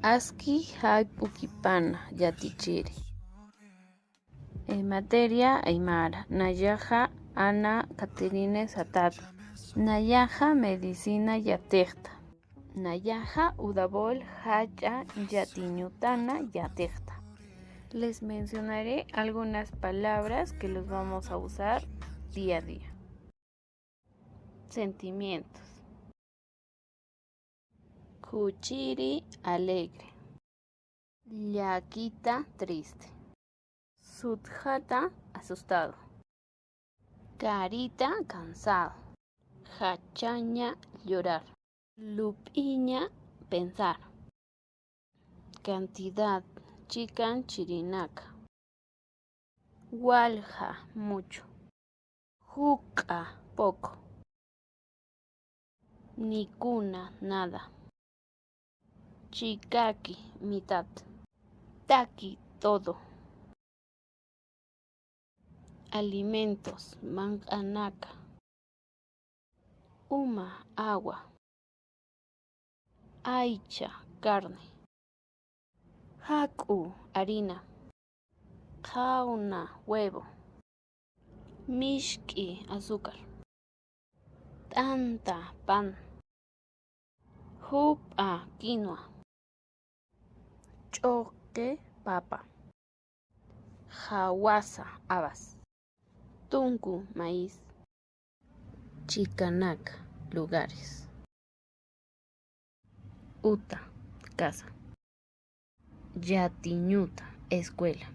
Aski hay ukipana yatichiri. Materia aymara. Nayaja Ana Caterine Satata. Nayaja medicina yatekta. Nayaja udabol haya yatiñutana yatekta. Les mencionaré algunas palabras que los vamos a usar día a día. Sentimientos. Kuchiri alegre. Llakita triste. Sudjata asustado. Carita cansado. Hachaña llorar. Lupiña pensar. Cantidad chican chirinaca. Walja mucho. Juca poco. Nikuna nada. Chikaki mitad. Taki todo. Alimentos manganaka. Uma agua. Aicha carne. Haku harina. Jauna huevo. Mishki azúcar. Tanta pan. Jupa quinoa. Choque papa. Hawasa habas. Tunku maíz. Chicanaca lugares. Uta casa. Yatiñuta escuela.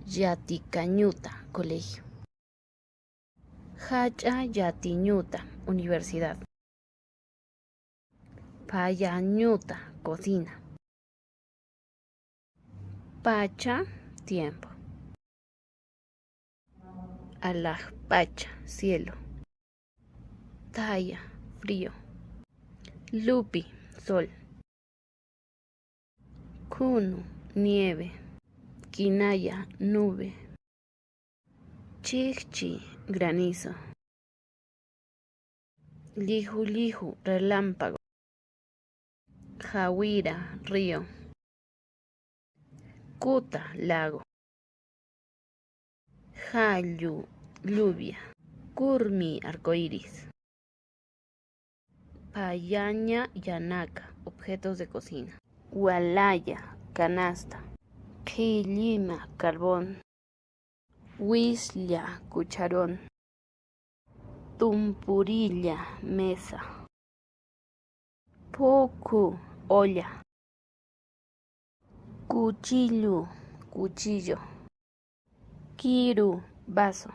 Yaticañuta colegio. Hacha yatiñuta universidad. Payañuta cocina. Pacha tiempo. Alajpacha cielo. Taya frío. Lupi sol. Kunu nieve. Kinaya nube. Chichi granizo. Liju liju relámpago. Jawira río. Kuta lago. Jayu lluvia. Kurmi arcoíris. Payaña yanaca objetos de cocina. Walaya canasta. Quillima carbón. Huislla cucharón. Tumpurilla mesa. Puku olla. Cuchillo cuchillo. Kiru vaso.